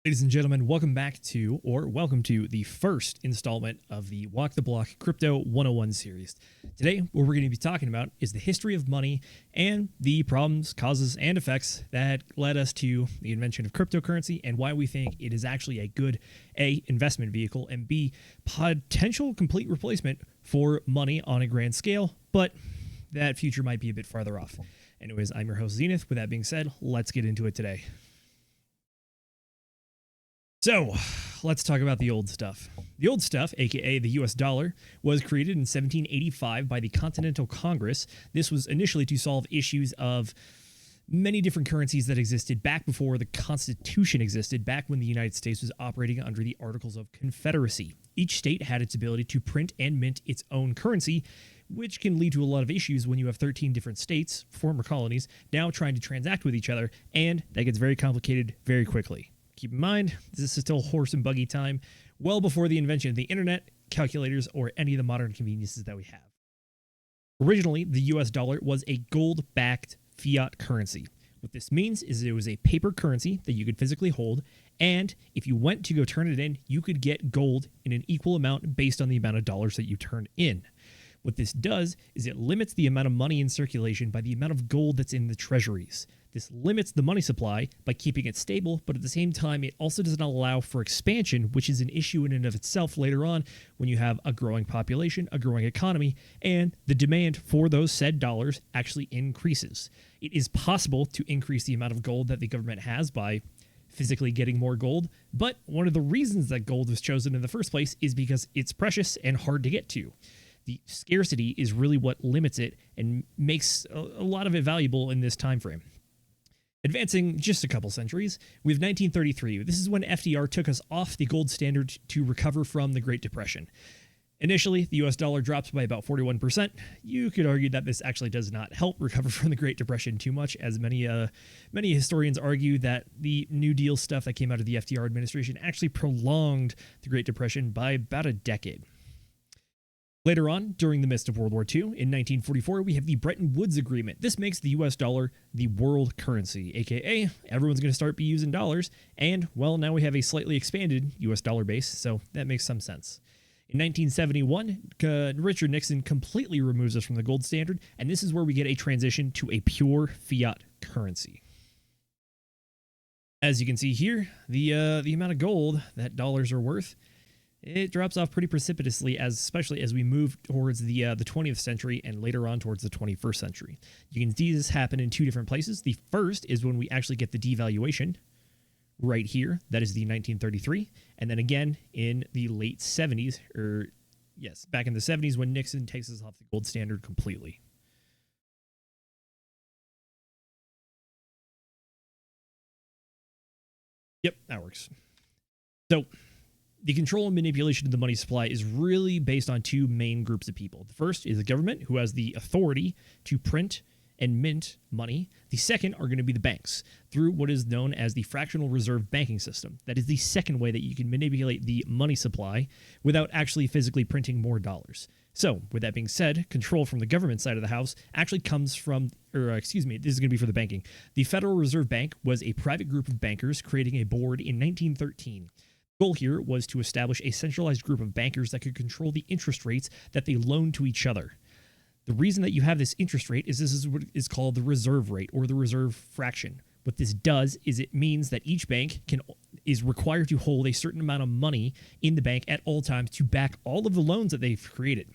Ladies and gentlemen, welcome to the first installment of the Walk the Block Crypto 101 series. Today, what we're going to be talking about is the history of money and the problems, causes, and effects that led us to the invention of cryptocurrency and why we think it is actually a good A, investment vehicle, and B, potential complete replacement for money on a grand scale, but that future might be a bit farther off. Anyways, I'm your host, Zenith. With that being said, let's get into it today. So, let's talk about the old stuff. The old stuff, aka the US dollar, was created in 1785 by the Continental Congress. This was initially to solve issues of many different currencies that existed back before the Constitution existed, back when the United States was operating under the Articles of Confederacy. Each state had its ability to print and mint its own currency, which can lead to a lot of issues when you have 13 different states, former colonies, now trying to transact with each other, and that gets very complicated very quickly. Keep in mind, this is still horse and buggy time, well before the invention of the internet, calculators, or any of the modern conveniences that we have. Originally, the US dollar was a gold-backed fiat currency. What this means is it was a paper currency that you could physically hold, and if you went to go turn it in, you could get gold in an equal amount based on the amount of dollars that you turned in. What this does is it limits the amount of money in circulation by the amount of gold that's in the treasuries. This limits the money supply by keeping it stable, but at the same time, it also does not allow for expansion, which is an issue in and of itself later on when you have a growing population, a growing economy, and the demand for those said dollars actually increases. It is possible to increase the amount of gold that the government has by physically getting more gold, but one of the reasons that gold was chosen in the first place is because it's precious and hard to get to. The scarcity is really what limits it and makes a lot of it valuable in this time frame. Advancing just a couple centuries, we have 1933. This is when FDR took us off the gold standard to recover from the Great Depression. Initially, the US dollar dropped by about 41%. You could argue that this actually does not help recover from the Great Depression too much, as many historians argue that the New Deal stuff that came out of the FDR administration actually prolonged the Great Depression by about a decade. Later on, during the midst of World War II, in 1944, we have the Bretton Woods Agreement. This makes the US dollar the world currency, aka everyone's going to start be using dollars, and, well, now we have a slightly expanded US dollar base, so that makes some sense. In 1971, Richard Nixon completely removes us from the gold standard, and this is where we get a transition to a pure fiat currency. As you can see here, the amount of gold that dollars are worth, it drops off pretty precipitously, especially as we move towards the 20th century and later on towards the 21st century. You can see this happen in two different places. The first is when we actually get the devaluation right here. That is the 1933. And then again in the late 70s, back in the 70s when Nixon takes us off the gold standard completely. Yep, that works. So, the control and manipulation of the money supply is really based on two main groups of people. The first is the government, who has the authority to print and mint money. The second are going to be the banks, through what is known as the fractional reserve banking system. That is the second way that you can manipulate the money supply without actually physically printing more dollars. So, with that being said, control from the government side of the house actually comes from, this is going to be for the banking. The Federal Reserve Bank was a private group of bankers creating a board in 1913. The goal here was to establish a centralized group of bankers that could control the interest rates that they loan to each other. The reason that you have this interest rate is this is what is called the reserve rate or the reserve fraction. What this does is it means that each bank is required to hold a certain amount of money in the bank at all times to back all of the loans that they've created.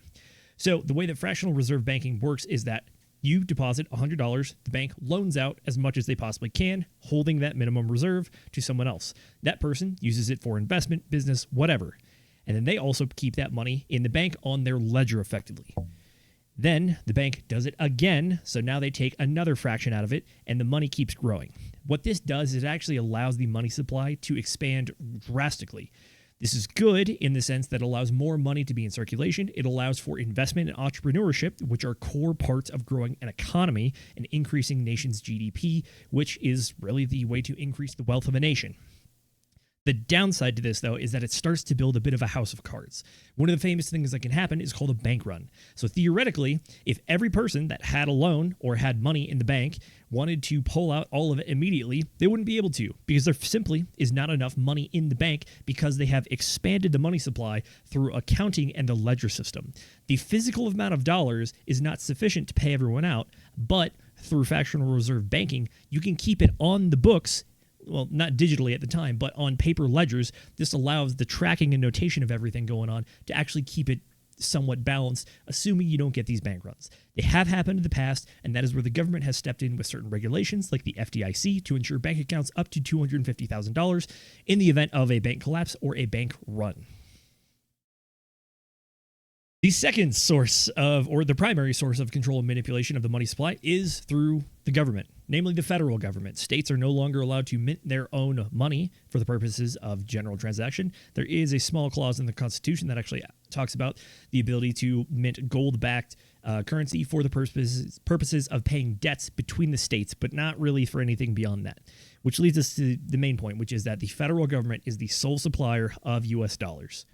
So the way that fractional reserve banking works is that you deposit $100, the bank loans out as much as they possibly can, holding that minimum reserve to someone else. That person uses it for investment, business, whatever. And then they also keep that money in the bank on their ledger effectively. Then the bank does it again, so now they take another fraction out of it, and the money keeps growing. What this does is it actually allows the money supply to expand drastically. This is good in the sense that it allows more money to be in circulation. It allows for investment and entrepreneurship, which are core parts of growing an economy and increasing nation's GDP, which is really the way to increase the wealth of a nation. The downside to this, though, is that it starts to build a bit of a house of cards. One of the famous things that can happen is called a bank run. So theoretically, if every person that had a loan or had money in the bank wanted to pull out all of it immediately, they wouldn't be able to, because there simply is not enough money in the bank, because they have expanded the money supply through accounting and the ledger system. The physical amount of dollars is not sufficient to pay everyone out, but through fractional reserve banking, you can keep it on the books. Well, not digitally at the time, but on paper ledgers. This allows the tracking and notation of everything going on to actually keep it somewhat balanced, assuming you don't get these bank runs. They have happened in the past, and that is where the government has stepped in with certain regulations, like the FDIC, to ensure bank accounts up to $250,000 in the event of a bank collapse or a bank run. The second source of, or the primary source of control and manipulation of the money supply is through the government, namely the federal government. States are no longer allowed to mint their own money for the purposes of general transaction. There is a small clause in the Constitution that actually talks about the ability to mint gold-backed currency for the purposes of paying debts between the states, but not really for anything beyond that, which leads us to the main point, which is that the federal government is the sole supplier of U.S. dollars.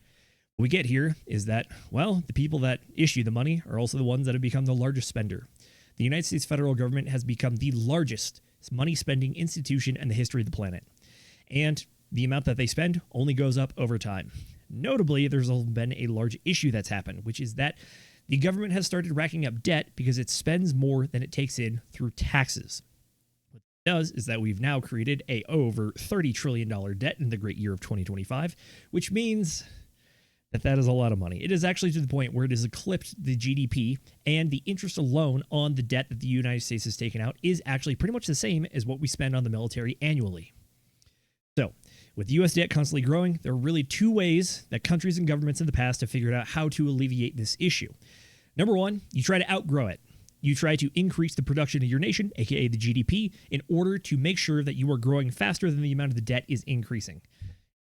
What we get here is that, well, the people that issue the money are also the ones that have become the largest spender. The United States federal government has become the largest money-spending institution in the history of the planet. And the amount that they spend only goes up over time. Notably, there's been a large issue that's happened, which is that the government has started racking up debt because it spends more than it takes in through taxes. What it does is that we've now created a over $30 trillion debt in the great year of 2025, which means that is a lot of money. It is actually to the point where it has eclipsed the GDP, and the interest alone on the debt that the United States has taken out is actually pretty much the same as what we spend on the military annually. So, with the U.S. debt constantly growing, there are really two ways that countries and governments in the past have figured out how to alleviate this issue. Number one, you try to outgrow it. You try to increase the production of your nation, aka the GDP, in order to make sure that you are growing faster than the amount of the debt is increasing.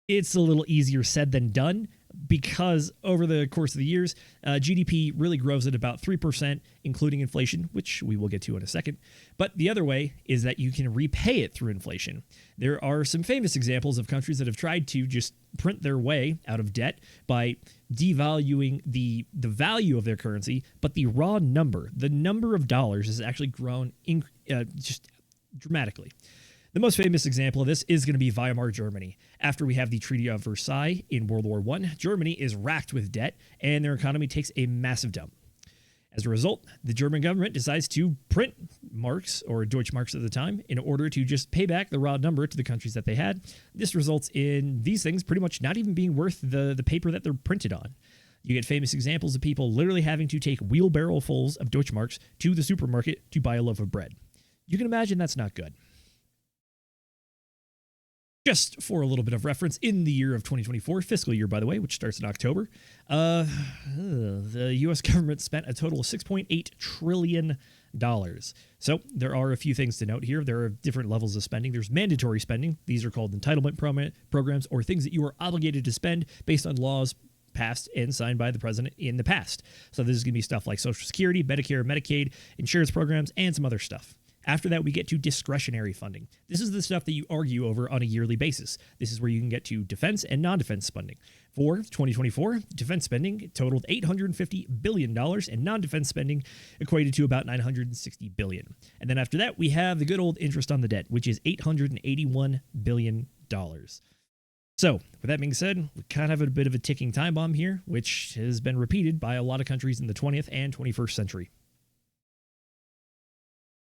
It's a little easier said than done, because over the course of the years, GDP really grows at about 3%, including inflation, which we will get to in a second. But the other way is that you can repay it through inflation. There are some famous examples of countries that have tried to just print their way out of debt by devaluing the value of their currency, but the raw number, the number of dollars, has actually grown just dramatically. The most famous example of this is going to be Weimar Germany. After we have the Treaty of Versailles in World War I, Germany is racked with debt, and their economy takes a massive dump. As a result, the German government decides to print marks, or Deutschmarks at the time, in order to just pay back the raw number to the countries that they had. This results in these things pretty much not even being worth the paper that they're printed on. You get famous examples of people literally having to take wheelbarrowfuls of Deutschmarks to the supermarket to buy a loaf of bread. You can imagine that's not good. Just for a little bit of reference, in the year of 2024, fiscal year, by the way, which starts in October, the U.S. government spent a total of $6.8 trillion. So there are a few things to note here. There are different levels of spending. There's mandatory spending. These are called entitlement programs, or things that you are obligated to spend based on laws passed and signed by the president in the past. So this is going to be stuff like Social Security, Medicare, Medicaid, insurance programs, and some other stuff. After that, we get to discretionary funding. This is the stuff that you argue over on a yearly basis. This is where you can get to defense and non-defense spending. For 2024, defense spending totaled $850 billion, and non-defense spending equated to about $960 billion. And then after that, we have the good old interest on the debt, which is $881 billion. So, with that being said, we kind of have a bit of a ticking time bomb here, which has been repeated by a lot of countries in the 20th and 21st century.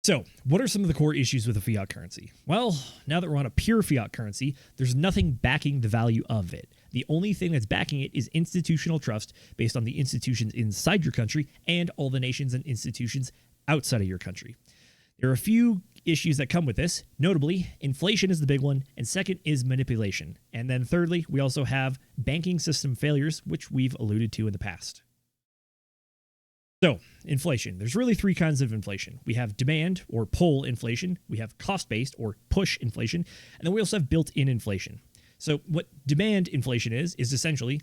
So, what are some of the core issues with a fiat currency? Well, now that we're on a pure fiat currency, there's nothing backing the value of it. The only thing that's backing it is institutional trust based on the institutions inside your country and all the nations and institutions outside of your country. There are a few issues that come with this. Notably, inflation is the big one, and second is manipulation. And then thirdly, we also have banking system failures, which we've alluded to in the past. So, inflation. There's really three kinds of inflation. We have demand, or pull inflation. We have cost-based, or push inflation. And then we also have built-in inflation. So what demand inflation is essentially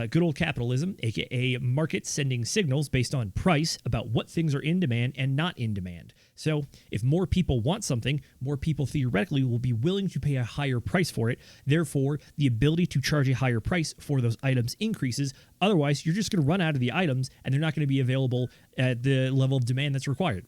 good old capitalism, aka market sending signals based on price about what things are in demand and not in demand. So if more people want something, more people theoretically will be willing to pay a higher price for it. Therefore, the ability to charge a higher price for those items increases. Otherwise, you're just going to run out of the items and they're not going to be available at the level of demand that's required.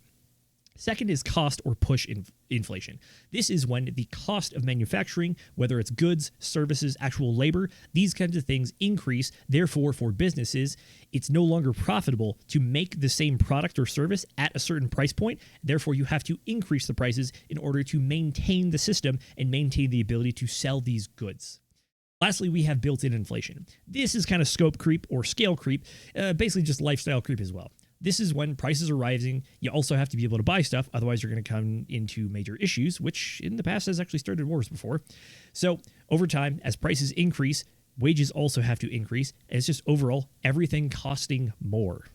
Second is cost or push inflation. This is when the cost of manufacturing, whether it's goods, services, actual labor, these kinds of things increase. Therefore, for businesses, it's no longer profitable to make the same product or service at a certain price point. Therefore, you have to increase the prices in order to maintain the system and maintain the ability to sell these goods. Lastly, we have built-in inflation. This is kind of scope creep or scale creep, basically just lifestyle creep as well. This is when prices are rising. You also have to be able to buy stuff. Otherwise, you're going to come into major issues, which in the past has actually started wars before. So over time, as prices increase, wages also have to increase. And it's just overall everything costing more.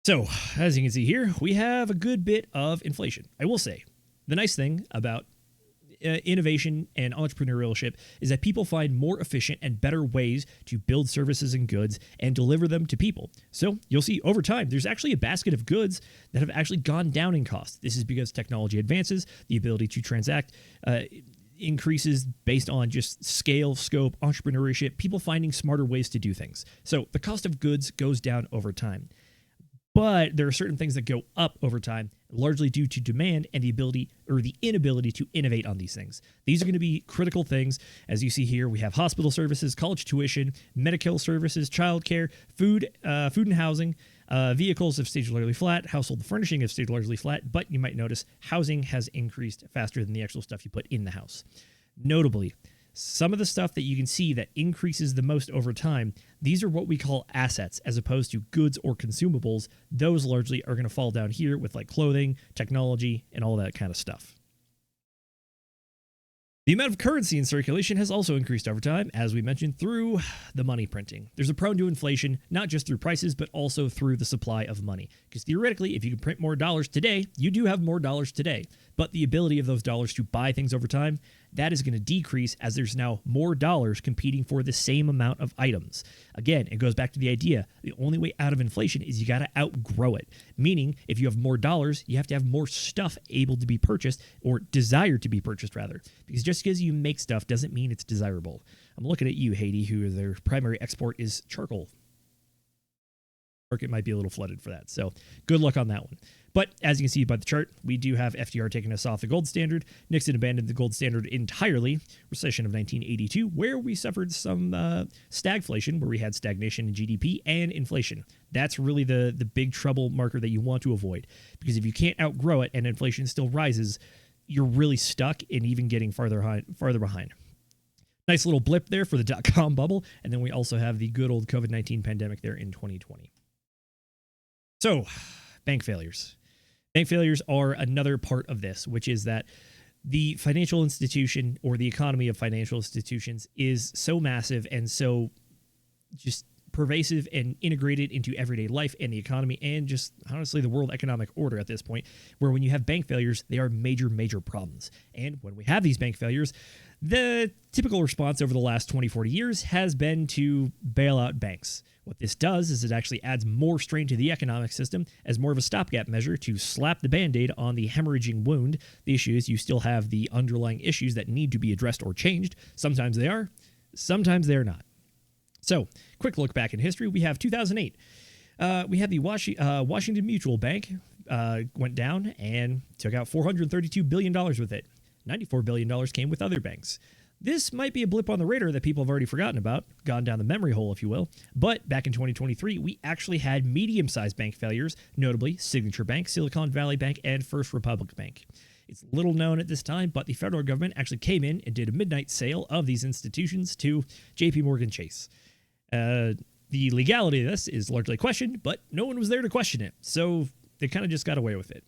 So as you can see here, we have a good bit of inflation. I will say the nice thing about innovation and entrepreneurship is that people find more efficient and better ways to build services and goods and deliver them to people. So you'll see over time, there's actually a basket of goods that have actually gone down in cost. This is because technology advances, the ability to transact increases based on just scale, scope, entrepreneurship, people finding smarter ways to do things. So the cost of goods goes down over time. But there are certain things that go up over time, largely due to demand and the ability or the inability to innovate on these things. These are going to be critical things. As you see here, we have hospital services, college tuition, medical services, childcare, food and housing. Vehicles have stayed largely flat. Household furnishing have stayed largely flat. But you might notice housing has increased faster than the actual stuff you put in the house. Notably, some of the stuff that you can see that increases the most over time, these are what we call assets as opposed to goods or consumables. Those largely are going to fall down here with like clothing, technology, and all that kind of stuff. The amount of currency in circulation has also increased over time, as we mentioned, through the money printing. There's a prone to inflation, not just through prices, but also through the supply of money. Because theoretically, if you can print more dollars today, you do have more dollars today. But the ability of those dollars to buy things over time, that is going to decrease as there's now more dollars competing for the same amount of items. Again, it goes back to the idea, the only way out of inflation is you got to outgrow it. Meaning, if you have more dollars, you have to have more stuff able to be purchased, or desired to be purchased, rather. Because just because you make stuff doesn't mean it's desirable. I'm looking at you, Haiti, who their primary export is charcoal. Market might be a little flooded for that. So good luck on that one. But as you can see by the chart, we do have FDR taking us off the gold standard. Nixon abandoned the gold standard entirely. Recession of 1982, where we suffered some stagflation, where we had stagnation in GDP and inflation. That's really the big trouble marker that you want to avoid. Because if you can't outgrow it and inflation still rises, you're really stuck in even getting farther behind. Nice little blip there for the dot-com bubble. And then we also have the good old COVID-19 pandemic there in 2020. So, bank failures. Bank failures are another part of this, which is that the financial institution or the economy of financial institutions is so massive and so just pervasive and integrated into everyday life and the economy and just honestly the world economic order at this point, where when you have bank failures, they are major, major problems. And when we have these bank failures, the typical response over the last 20, 40 years has been to bail out banks. What this does is it actually adds more strain to the economic system as more of a stopgap measure to slap the Band-Aid on the hemorrhaging wound. The issue is you still have the underlying issues that need to be addressed or changed. Sometimes they are, sometimes they're not. So, quick look back in history. We have 2008. We had the Washington Mutual Bank went down and took out $432 billion with it. $94 billion came with other banks. This might be a blip on the radar that people have already forgotten about, gone down the memory hole, if you will. But back in 2023, we actually had medium-sized bank failures, notably Signature Bank, Silicon Valley Bank, and First Republic Bank. It's little known at this time, but the federal government actually came in and did a midnight sale of these institutions to JP Morgan Chase. The legality of this is largely questioned, but no one was there to question it, so they kind of just got away with it.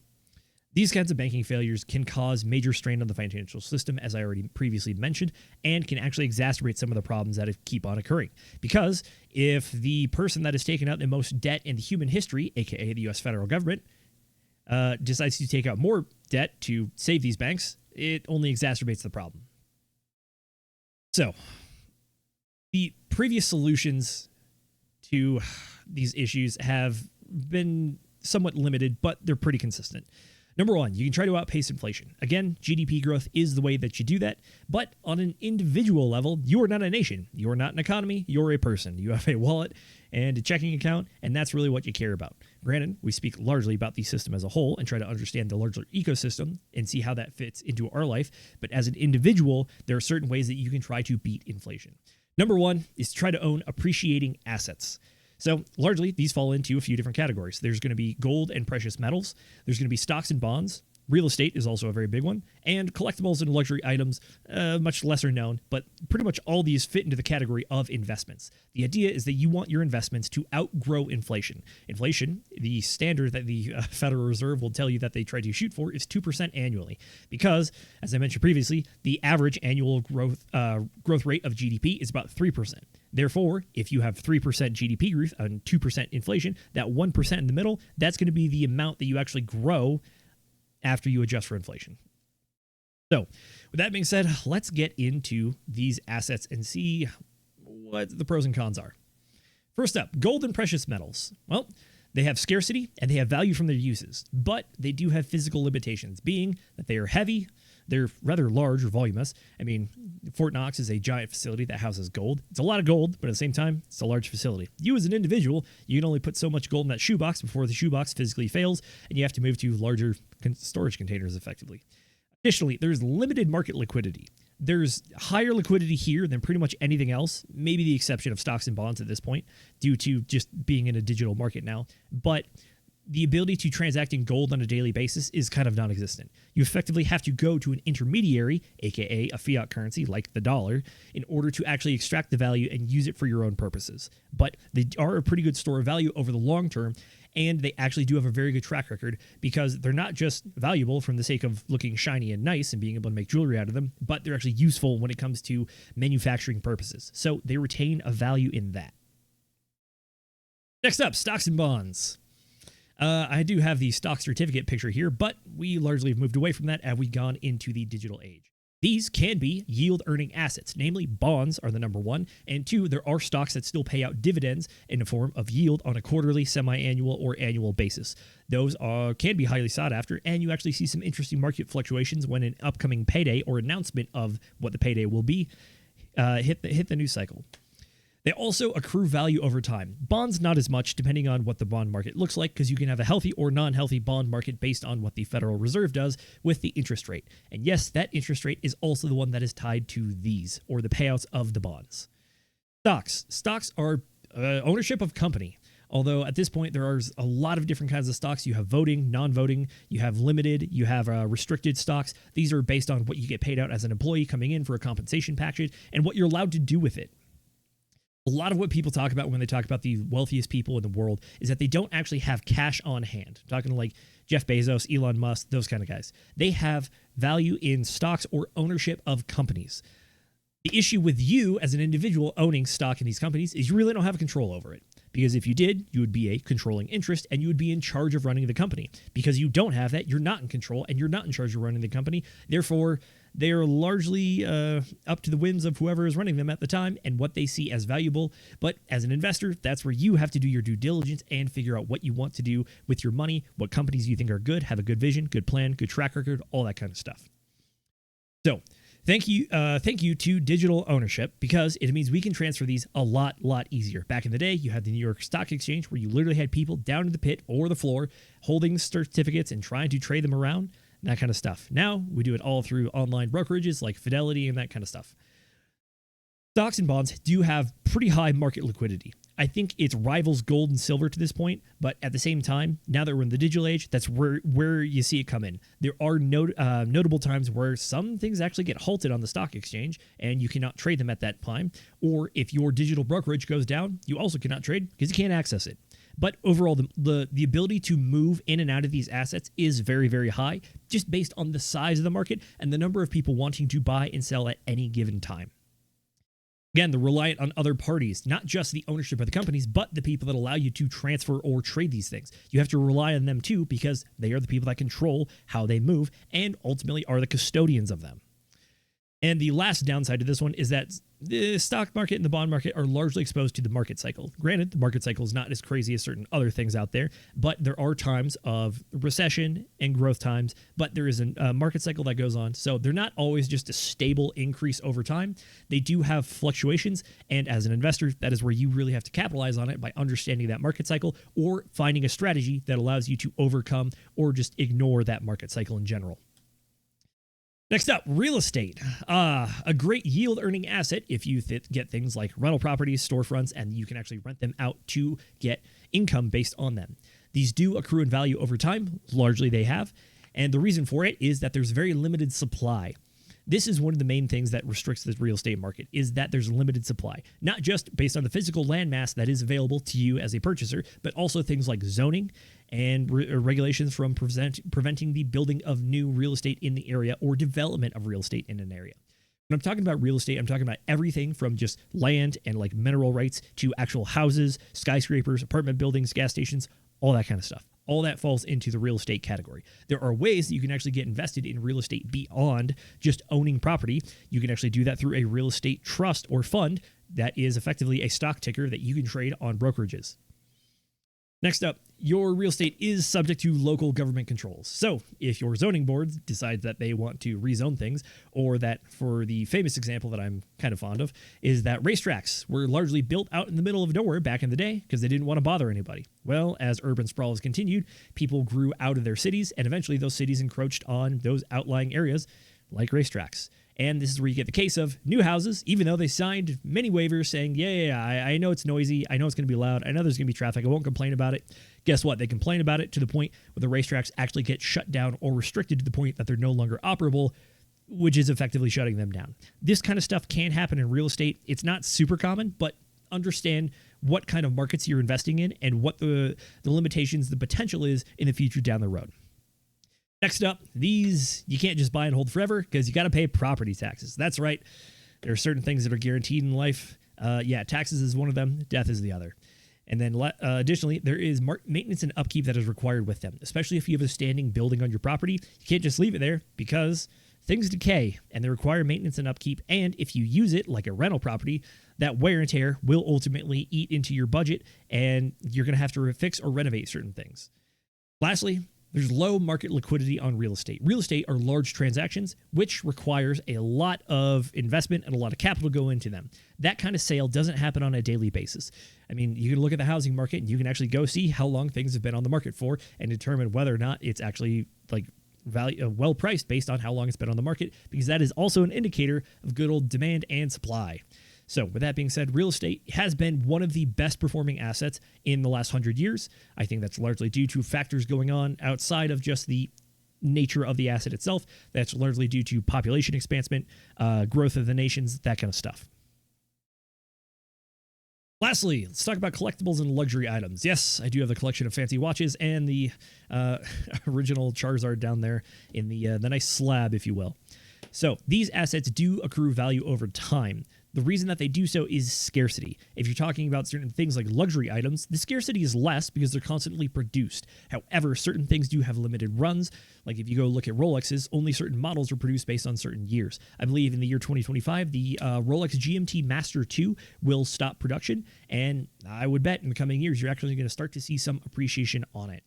These kinds of banking failures can cause major strain on the financial system, as I already previously mentioned, and can actually exacerbate some of the problems that keep on occurring. Because if the person that has taken out the most debt in human history, aka the U.S. federal government, decides to take out more debt to save these banks, it only exacerbates the problem. So, the previous solutions to these issues have been somewhat limited, but they're pretty consistent. Number one, you can try to outpace inflation. Again, GDP growth is the way that you do that. But on an individual level, you are not a nation. You are not an economy. You're a person. You have a wallet and a checking account, and that's really what you care about. Granted, we speak largely about the system as a whole and try to understand the larger ecosystem and see how that fits into our life. But as an individual, there are certain ways that you can try to beat inflation. Number one is to try to own appreciating assets. So largely, these fall into a few different categories. There's going to be gold and precious metals. There's going to be stocks and bonds. Real estate is also a very big one. And collectibles and luxury items, much lesser known, but pretty much all these fit into the category of investments. The idea is that you want your investments to outgrow inflation. Inflation, the standard that the Federal Reserve will tell you that they try to shoot for, is 2% annually. Because, as I mentioned previously, the average annual growth rate of GDP is about 3%. Therefore, if you have 3% GDP growth and 2% inflation, that 1% in the middle, that's going to be the amount that you actually grow after you adjust for inflation. So, with that being said, let's get into these assets and see what the pros and cons are. First up, gold and precious metals. Well, they have scarcity and they have value from their uses, but they do have physical limitations, being that they are heavy, they're rather large or voluminous. I mean, Fort Knox is a giant facility that houses gold. It's a lot of gold, but at the same time, it's a large facility. You as an individual, you can only put so much gold in that shoebox before the shoebox physically fails, and you have to move to larger storage containers effectively. Additionally, there's limited market liquidity. There's higher liquidity here than pretty much anything else, maybe the exception of stocks and bonds at this point, due to just being in a digital market now. But the ability to transact in gold on a daily basis is kind of non-existent. You effectively have to go to an intermediary, aka a fiat currency like the dollar, in order to actually extract the value and use it for your own purposes. But they are a pretty good store of value over the long term, and they actually do have a very good track record because they're not just valuable from the sake of looking shiny and nice and being able to make jewelry out of them, but they're actually useful when it comes to manufacturing purposes. So they retain a value in that. Next up, stocks and bonds. I do have the stock certificate picture here, but we largely have moved away from that as we've gone into the digital age. These can be yield-earning assets, namely bonds are the number one, and two, there are stocks that still pay out dividends in the form of yield on a quarterly, semi-annual, or annual basis. Those can be highly sought after, and you actually see some interesting market fluctuations when an upcoming payday or announcement of what the payday will be hit the news cycle. They also accrue value over time. Bonds, not as much, depending on what the bond market looks like, because you can have a healthy or non-healthy bond market based on what the Federal Reserve does with the interest rate. And yes, that interest rate is also the one that is tied to these, or the payouts of the bonds. Stocks. Stocks are ownership of company. Although at this point, there are a lot of different kinds of stocks. You have voting, non-voting, you have limited, you have restricted stocks. These are based on what you get paid out as an employee coming in for a compensation package and what you're allowed to do with it. A lot of what people talk about when they talk about the wealthiest people in the world is that they don't actually have cash on hand. I'm talking to like Jeff Bezos, Elon Musk, those kind of guys. They have value in stocks or ownership of companies. The issue with you as an individual owning stock in these companies is you really don't have control over it. Because if you did, you would be a controlling interest and you would be in charge of running the company. Because you don't have that, you're not in control and you're not in charge of running the company. Therefore, they are largely up to the whims of whoever is running them at the time and what they see as valuable. But as an investor, that's where you have to do your due diligence and figure out what you want to do with your money, what companies you think are good, have a good vision, good plan, good track record, all that kind of stuff. So, Thank you to digital ownership, because it means we can transfer these a lot easier. Back in the day, you had the New York Stock Exchange where you literally had people down in the pit or the floor holding certificates and trying to trade them around, that kind of stuff. Now, we do it all through online brokerages like Fidelity and that kind of stuff. Stocks and bonds do have pretty high market liquidity. I think it rivals gold and silver to this point, but at the same time, now that we're in the digital age, that's where you see it come in. There are notable times where some things actually get halted on the stock exchange, and you cannot trade them at that time. Or if your digital brokerage goes down, you also cannot trade because you can't access it. But overall, the ability to move in and out of these assets is very, very high, just based on the size of the market and the number of people wanting to buy and sell at any given time. Again, they're reliant on other parties, not just the ownership of the companies, but the people that allow you to transfer or trade these things. You have to rely on them too, because they are the people that control how they move and ultimately are the custodians of them. And the last downside to this one is that the stock market and the bond market are largely exposed to the market cycle. Granted, the market cycle is not as crazy as certain other things out there, but there are times of recession and growth times, but there is a market cycle that goes on. So they're not always just a stable increase over time. They do have fluctuations. And as an investor, that is where you really have to capitalize on it by understanding that market cycle or finding a strategy that allows you to overcome or just ignore that market cycle in general. Next up, real estate. A great yield earning asset if you get things like rental properties, storefronts, and you can actually rent them out to get income based on them. These do accrue in value over time. Largely they have. And the reason for it is that there's very limited supply. This is one of the main things that restricts the real estate market is that there's limited supply, not just based on the physical landmass that is available to you as a purchaser, but also things like zoning and regulations from preventing the building of new real estate in the area or development of real estate in an area. When I'm talking about real estate, I'm talking about everything from just land and like mineral rights to actual houses, skyscrapers, apartment buildings, gas stations, all that kind of stuff. All that falls into the real estate category. There are ways that you can actually get invested in real estate beyond just owning property. You can actually do that through a real estate trust or fund that is effectively a stock ticker that you can trade on brokerages. Next up, your real estate is subject to local government controls. So if your zoning board decides that they want to rezone things, or that for the famous example that I'm kind of fond of, is that racetracks were largely built out in the middle of nowhere back in the day because they didn't want to bother anybody. Well, as urban sprawl has continued, people grew out of their cities, and eventually those cities encroached on those outlying areas like racetracks. And this is where you get the case of new houses, even though they signed many waivers saying, I know it's noisy. I know it's going to be loud. I know there's going to be traffic. I won't complain about it. Guess what? They complain about it to the point where the racetracks actually get shut down or restricted to the point that they're no longer operable, which is effectively shutting them down. This kind of stuff can happen in real estate. It's not super common, but understand what kind of markets you're investing in and what the limitations, the potential is in the future down the road. Next up, these you can't just buy and hold forever because you got to pay property taxes. That's right. There are certain things that are guaranteed in life. Taxes is one of them. Death is the other. And then additionally, there is maintenance and upkeep that is required with them, especially if you have a standing building on your property. You can't just leave it there because things decay and they require maintenance and upkeep. And if you use it like a rental property, that wear and tear will ultimately eat into your budget and you're going to have to fix or renovate certain things. Lastly, there's low market liquidity on real estate. Real estate are large transactions, which requires a lot of investment and a lot of capital go into them. That kind of sale doesn't happen on a daily basis. I mean, you can look at the housing market and you can actually go see how long things have been on the market for and determine whether or not it's actually like well priced based on how long it's been on the market, because that is also an indicator of good old demand and supply. So with that being said, real estate has been one of the best performing assets in the last 100 years. I think that's largely due to factors going on outside of just the nature of the asset itself. That's largely due to population expansion, growth of the nations, that kind of stuff. Lastly, let's talk about collectibles and luxury items. Yes, I do have the collection of fancy watches and the original Charizard down there in the nice slab, if you will. So these assets do accrue value over time. The reason that they do so is scarcity. If you're talking about certain things like luxury items, the scarcity is less because they're constantly produced. However, certain things do have limited runs. Like if you go look at Rolexes, only certain models are produced based on certain years. I believe in the year 2025, the Rolex GMT Master 2 will stop production, and I would bet in the coming years, you're actually going to start to see some appreciation on it.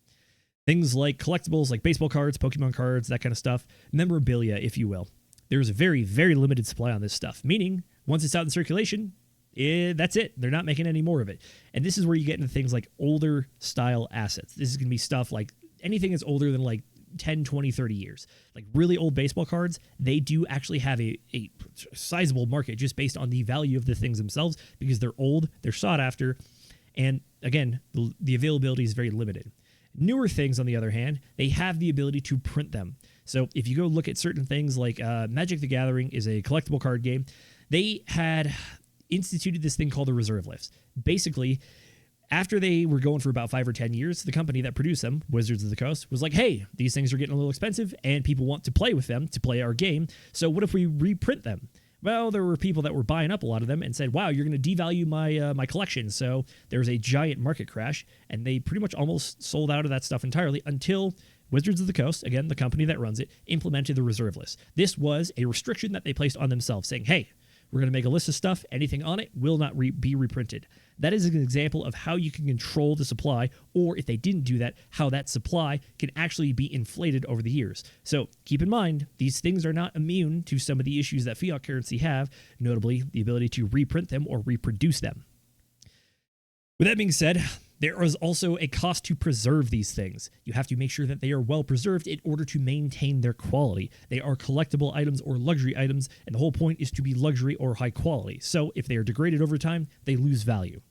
Things like collectibles like baseball cards, Pokemon cards, that kind of stuff, memorabilia, if you will. There's a very, very limited supply on this stuff, meaning once it's out in circulation, that's it. They're not making any more of it. And this is where you get into things like older style assets. This is going to be stuff like anything that's older than like 10, 20, 30 years. Like really old baseball cards, they do actually have a sizable market just based on the value of the things themselves because they're old, they're sought after, and again, the availability is very limited. Newer things, on the other hand, they have the ability to print them. So if you go look at certain things like Magic the Gathering is a collectible card game, they had instituted this thing called the reserve lifts. Basically, after they were going for about 5 or 10 years, the company that produced them, Wizards of the Coast, was like, hey, these things are getting a little expensive and people want to play with them to play our game. So what if we reprint them? Well, there were people that were buying up a lot of them and said, wow, you're going to devalue my collection. So there was a giant market crash and they pretty much almost sold out of that stuff entirely until Wizards of the Coast, again, the company that runs it, implemented the reserve list. This was a restriction that they placed on themselves, saying, hey, we're going to make a list of stuff. Anything on it will not be reprinted. That is an example of how you can control the supply, or if they didn't do that, how that supply can actually be inflated over the years. So keep in mind, these things are not immune to some of the issues that fiat currency have, notably the ability to reprint them or reproduce them. With that being said, there is also a cost to preserve these things. You have to make sure that they are well preserved in order to maintain their quality. They are collectible items or luxury items, and the whole point is to be luxury or high quality. So if they are degraded over time, they lose value.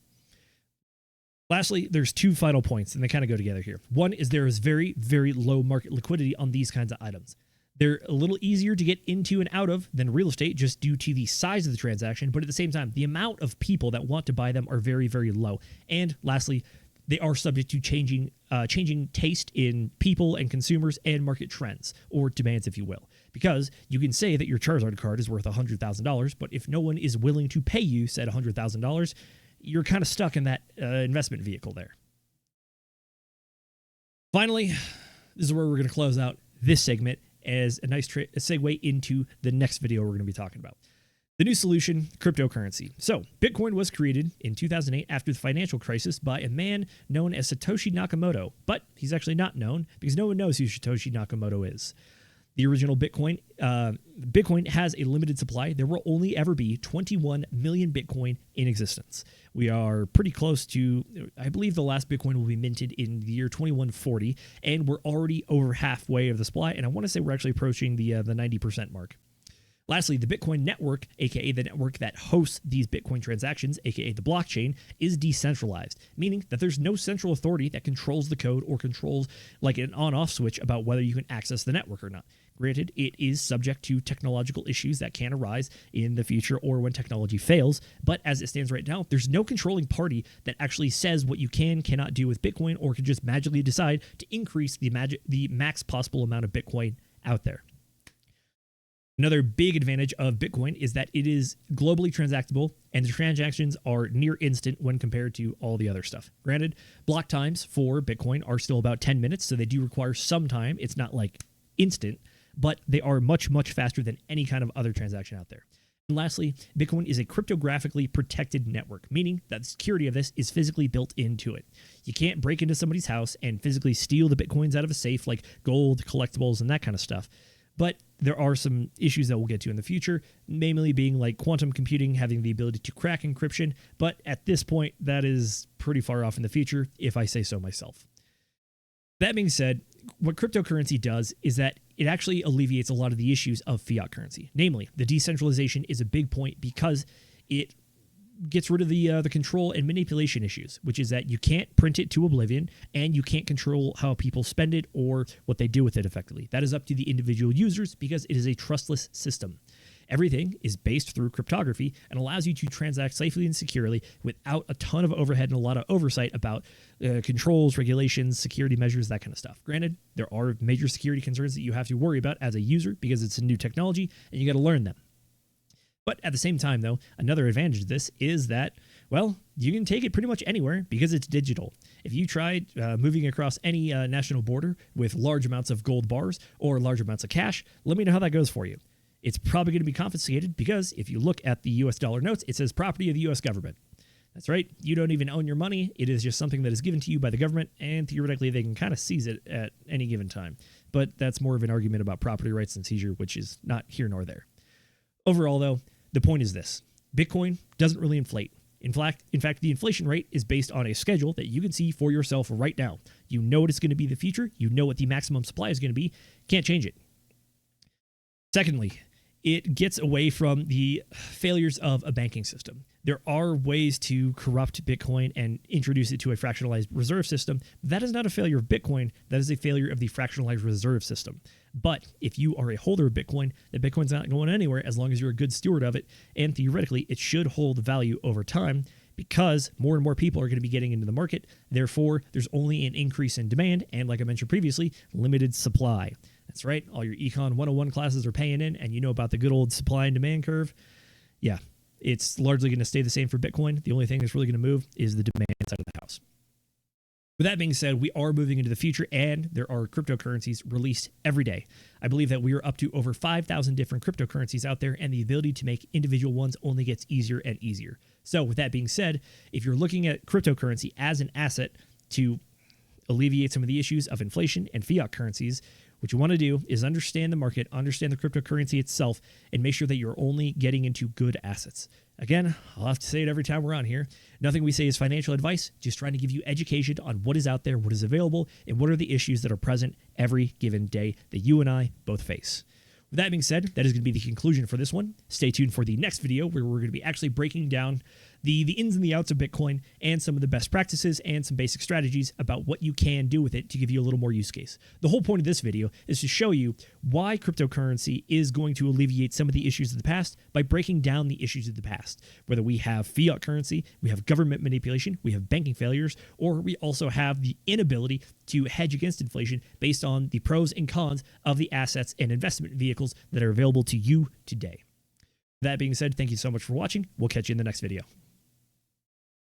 Lastly, there's two final points, and they kind of go together here. One is there is very, very low market liquidity on these kinds of items. They're a little easier to get into and out of than real estate just due to the size of the transaction, but at the same time, the amount of people that want to buy them are very, very low. And lastly, they are subject to changing taste in people and consumers and market trends, or demands, if you will. Because you can say that your Charizard card is worth $100,000, but if no one is willing to pay you said $100,000, you're kind of stuck in that investment vehicle there. Finally, this is where we're going to close out this segment as a nice segue into the next video we're going to be talking about. The new solution, cryptocurrency. So, Bitcoin was created in 2008 after the financial crisis by a man known as Satoshi Nakamoto, but he's actually not known because no one knows who Satoshi Nakamoto is. The original Bitcoin has a limited supply. There will only ever be 21 million Bitcoin in existence. We are pretty close to, I believe the last Bitcoin will be minted in the year 2140, and we're already over halfway of the supply, and I want to say we're actually approaching the 90% mark. Lastly, the Bitcoin network, aka the network that hosts these Bitcoin transactions, aka the blockchain, is decentralized, meaning that there's no central authority that controls the code or controls like an on-off switch about whether you can access the network or not. Granted, it is subject to technological issues that can arise in the future or when technology fails, but as it stands right now, there's no controlling party that actually says what you cannot do with Bitcoin or can just magically decide to increase the max possible amount of Bitcoin out there. Another big advantage of Bitcoin is that it is globally transactable, and the transactions are near instant when compared to all the other stuff. Granted, block times for Bitcoin are still about 10 minutes, so they do require some time. It's not like instant, but they are much, much faster than any kind of other transaction out there. And lastly, Bitcoin is a cryptographically protected network, meaning that the security of this is physically built into it. You can't break into somebody's house and physically steal the Bitcoins out of a safe like gold, collectibles, and that kind of stuff. But there are some issues that we'll get to in the future, mainly being like quantum computing having the ability to crack encryption. But at this point, that is pretty far off in the future, if I say so myself. That being said, what cryptocurrency does is that it actually alleviates a lot of the issues of fiat currency. Namely, the decentralization is a big point because it gets rid of the control and manipulation issues, which is that you can't print it to oblivion and you can't control how people spend it or what they do with it effectively. That is up to the individual users because it is a trustless system. Everything is based through cryptography and allows you to transact safely and securely without a ton of overhead and a lot of oversight about controls, regulations, security measures, that kind of stuff. Granted, there are major security concerns that you have to worry about as a user because it's a new technology and you got to learn them. But at the same time, though, another advantage of this is that, well, you can take it pretty much anywhere because it's digital. If you tried moving across any national border with large amounts of gold bars or large amounts of cash, let me know how that goes for you. It's probably going to be confiscated because if you look at the US dollar notes, it says property of the US government. That's right. You don't even own your money. It is just something that is given to you by the government, and theoretically they can kind of seize it at any given time. But that's more of an argument about property rights and seizure, which is not here nor there. Overall, though, the point is this. Bitcoin doesn't really inflate. In fact, the inflation rate is based on a schedule that you can see for yourself right now. You know what it's going to be in the future. You know what the maximum supply is going to be. Can't change it. Secondly, it gets away from the failures of a banking system. There are ways to corrupt Bitcoin and introduce it to a fractionalized reserve system. That is not a failure of Bitcoin. That is a failure of the fractionalized reserve system. But if you are a holder of Bitcoin, then Bitcoin's not going anywhere as long as you're a good steward of it. And theoretically, it should hold value over time because more and more people are going to be getting into the market. Therefore, there's only an increase in demand. And like I mentioned previously, limited supply. That's right. All your Econ 101 classes are paying in, and you know about the good old supply and demand curve. Yeah, it's largely going to stay the same for Bitcoin. The only thing that's really going to move is the demand side of the house. With that being said, we are moving into the future and there are cryptocurrencies released every day. I believe that we are up to over 5,000 different cryptocurrencies out there, and the ability to make individual ones only gets easier and easier. So with that being said, if you're looking at cryptocurrency as an asset to alleviate some of the issues of inflation and fiat currencies, what you want to do is understand the market, understand the cryptocurrency itself, and make sure that you're only getting into good assets. Again, I'll have to say it every time we're on here. Nothing we say is financial advice, just trying to give you education on what is out there, what is available, and what are the issues that are present every given day that you and I both face. With that being said, that is going to be the conclusion for this one. Stay tuned for the next video where we're going to be actually breaking down the ins and the outs of Bitcoin and some of the best practices and some basic strategies about what you can do with it to give you a little more use case. The whole point of this video is to show you why cryptocurrency is going to alleviate some of the issues of the past by breaking down the issues of the past. Whether we have fiat currency, we have government manipulation, we have banking failures, or we also have the inability to hedge against inflation based on the pros and cons of the assets and investment vehicles that are available to you today. That being said, thank you so much for watching. We'll catch you in the next video.